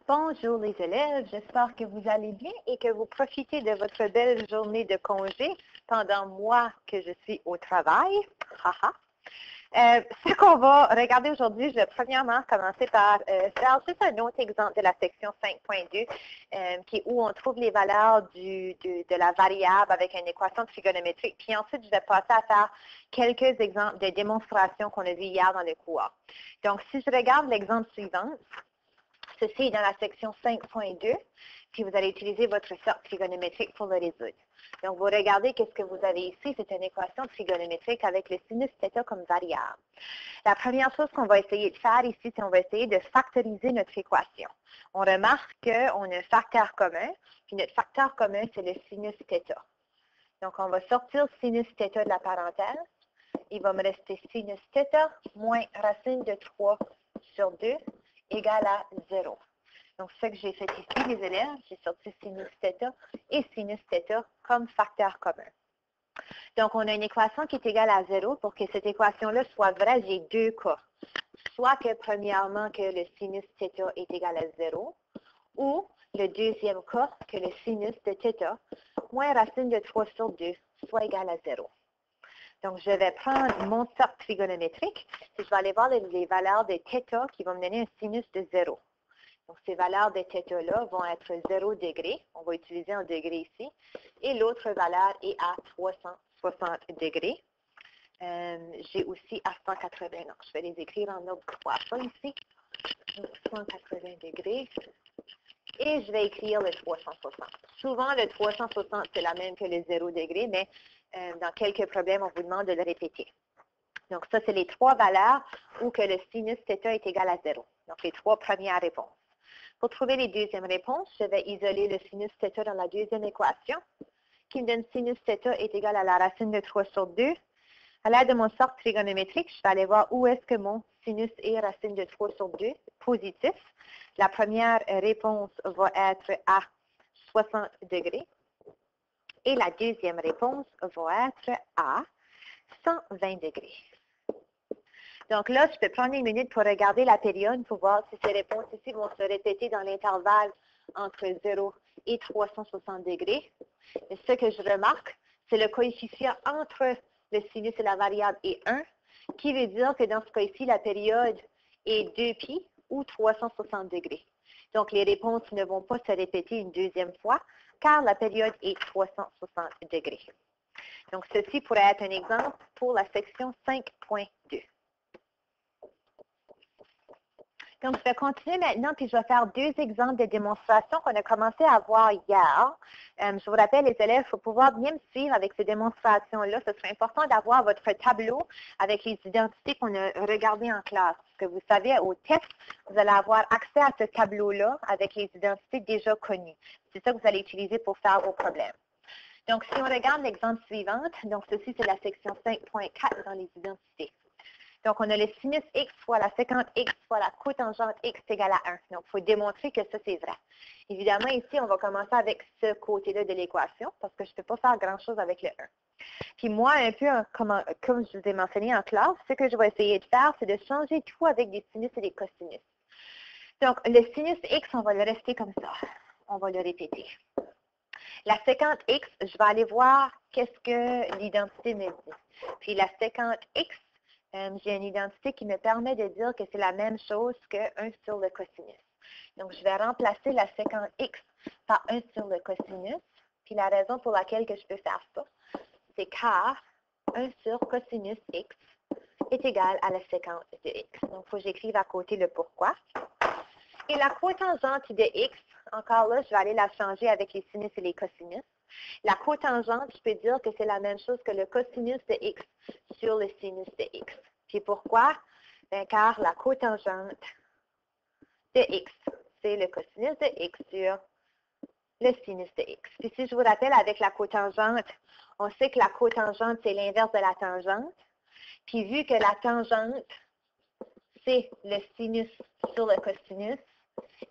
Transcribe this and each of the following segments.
Bonjour les élèves, j'espère que vous allez bien et que vous profitez de votre belle journée de congé pendant moi que je suis au travail. Haha. Ce qu'on va regarder aujourd'hui, je vais premièrement commencer par faire juste un autre exemple de la section 5.2 qui est où on trouve les valeurs de la variable avec une équation trigonométrique. Puis ensuite, je vais passer à faire quelques exemples de démonstrations qu'on a vues hier dans le cours. Donc, si je regarde l'exemple suivant, ceci est dans la section 5.2, puis vous allez utiliser votre sorte trigonométrique pour le résoudre. Donc, vous regardez qu'est-ce que vous avez ici, c'est une équation trigonométrique avec le sinus θ comme variable. La première chose qu'on va essayer de faire ici, c'est qu'on va essayer de factoriser notre équation. On remarque qu'on a un facteur commun, puis notre facteur commun, c'est le sinus θ. Donc, on va sortir sinus θ de la parenthèse. Il va me rester sinus θ moins racine de 3 sur 2 égale à 0. Donc, ce que j'ai fait ici, les élèves, j'ai sorti sinus θ et sinus θ comme facteur commun. Donc, on a une équation qui est égale à 0. Pour que cette équation-là soit vraie, j'ai deux cas. Soit que, premièrement, que le sinus θ est égal à 0, ou le deuxième cas, que le sinus de θ moins racine de 3 sur 2 soit égal à 0. Donc, je vais prendre mon sorte trigonométrique et je vais aller voir les valeurs de θ qui vont me donner un sinus de 0. Donc, ces valeurs de θ-là vont être 0 degrés. On va utiliser un degré ici. Et l'autre valeur est à 360 degrés. J'ai aussi à 180. Non, je vais les écrire en ordre croissant ici. 180 degrés. Et je vais écrire le 360. Souvent, le 360, c'est la même que le 0 degré, mais dans quelques problèmes, on vous demande de le répéter. Donc, ça, c'est les trois valeurs où que le sinus θ est égal à 0. Donc, les trois premières réponses. Pour trouver les deuxièmes réponses, je vais isoler le sinus θ dans la deuxième équation, qui me donne sinus θ est égal à la racine de 3 sur 2. À l'aide de mon sorte trigonométrique, je vais aller voir où est-ce que mon sinus est racine de 3 sur 2, positif. La première réponse va être à 60 degrés. Et la deuxième réponse va être à 120 degrés. Donc là, je peux prendre une minute pour regarder la période pour voir si ces réponses ici vont se répéter dans l'intervalle entre 0 et 360 degrés. Et ce que je remarque, c'est le coefficient entre le sinus et la variable est 1, qui veut dire que dans ce cas-ci, la période est 2π ou 360 degrés. Donc, les réponses ne vont pas se répéter une deuxième fois, car la période est 360 degrés. Donc, ceci pourrait être un exemple pour la section 5.2. Donc, je vais continuer maintenant, puis je vais faire deux exemples de démonstrations qu'on a commencé à voir hier. Je vous rappelle, les élèves, il faut pouvoir bien me suivre avec ces démonstrations-là. Ce serait important d'avoir votre tableau avec les identités qu'on a regardées en classe. Parce que vous savez, au test, vous allez avoir accès à ce tableau-là avec les identités déjà connues. C'est ça que vous allez utiliser pour faire vos problèmes. Donc, si on regarde l'exemple suivant, donc ceci, c'est la section 5.4 dans les identités. Donc, on a le sinus x fois la séquente x fois la cotangente x égale à 1. Donc, il faut démontrer que ça, c'est vrai. Évidemment, ici, on va commencer avec ce côté-là de l'équation parce que je ne peux pas faire grand-chose avec le 1. Puis moi, un peu comme je vous ai mentionné en classe, ce que je vais essayer de faire, c'est de changer tout avec des sinus et des cosinus. Donc, le sinus x, on va le rester comme ça. On va le répéter. La séquente x, je vais aller voir qu'est-ce que l'identité me dit. Puis la séquente x, j'ai une identité qui me permet de dire que c'est la même chose que 1 sur le cosinus. Donc, je vais remplacer la séquente x par 1 sur le cosinus. Puis la raison pour laquelle que je peux faire ça, c'est car 1 sur cosinus x est égal à la séquente de x. Donc, il faut que j'écrive à côté le pourquoi. Et la cotangente de x, encore là, je vais aller la changer avec les sinus et les cosinus. La cotangente, je peux dire que c'est la même chose que le cosinus de x sur le sinus de x. Puis pourquoi? Bien, car la cotangente de x, c'est le cosinus de x sur le sinus de x. Puis si je vous rappelle, avec la cotangente, on sait que la cotangente, c'est l'inverse de la tangente. Puis vu que la tangente, c'est le sinus sur le cosinus,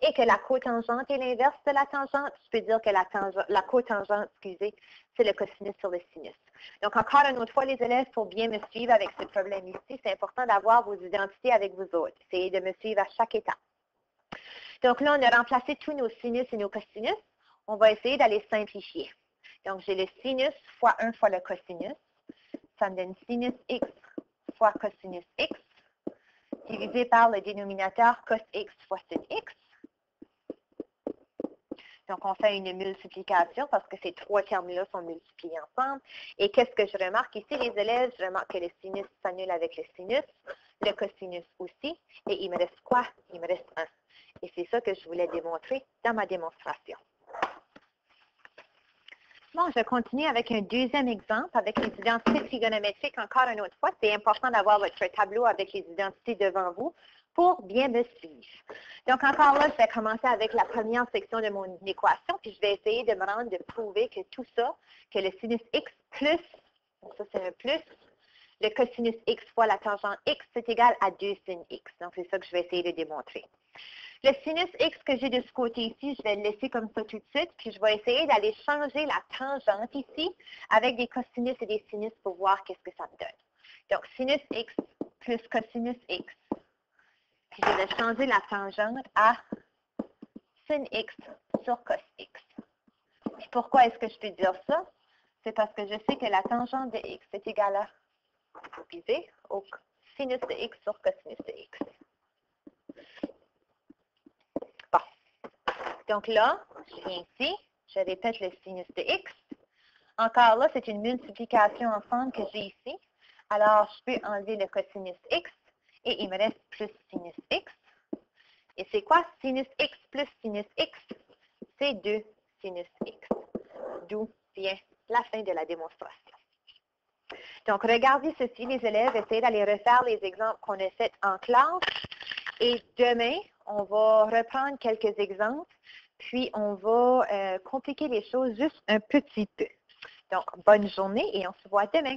et que la cotangente est l'inverse de la tangente, je peux dire que la cotangente, c'est le cosinus sur le sinus. Donc, encore une autre fois, les élèves, pour bien me suivre avec ce problème ici, c'est important d'avoir vos identités avec vous autres. Essayez de me suivre à chaque étape. Donc là, on a remplacé tous nos sinus et nos cosinus. On va essayer d'aller simplifier. Donc, j'ai le sinus fois 1 fois le cosinus. Ça me donne sinus x fois cosinus x, divisé par le dénominateur cos x fois sin x. Donc, on fait une multiplication parce que ces trois termes-là sont multipliés ensemble. Et qu'est-ce que je remarque ici, les élèves? Je remarque que le sinus s'annule avec le sinus, le cosinus aussi. Et il me reste quoi? Il me reste 1. Et c'est ça que je voulais démontrer dans ma démonstration. Bon, je continue avec un deuxième exemple avec les identités trigonométriques. Encore une autre fois, c'est important d'avoir votre tableau avec les identités devant vous pour bien me suivre. Donc, encore là, je vais commencer avec la première section de mon équation, puis je vais essayer de me rendre de prouver que tout ça, que le sinus x plus, donc ça c'est un plus, le cosinus x fois la tangente x, c'est égal à 2 sin x. Donc, c'est ça que je vais essayer de démontrer. Le sinus x que j'ai de ce côté ici, je vais le laisser comme ça tout de suite, puis je vais essayer d'aller changer la tangente ici avec des cosinus et des sinus pour voir qu'est-ce que ça me donne. Donc, sinus x plus cosinus x. Puis je vais changer la tangente à sin x sur cos x. Puis pourquoi est-ce que je peux dire ça? C'est parce que je sais que la tangente de x est égale à, au sinus de x sur cosinus de x. Bon. Donc là, je viens ici, je répète le sinus de x. Encore là, c'est une multiplication ensemble que j'ai ici. Alors, je peux enlever le cosinus x et il me reste plus sinus x. Et c'est quoi sinus x plus sinus x? C'est 2 sinus x. D'où vient la fin de la démonstration. Donc, regardez ceci, les élèves, essayez d'aller refaire les exemples qu'on a faits en classe. Et demain, on va reprendre quelques exemples, puis on va compliquer les choses juste un petit peu. Donc, bonne journée et on se voit demain.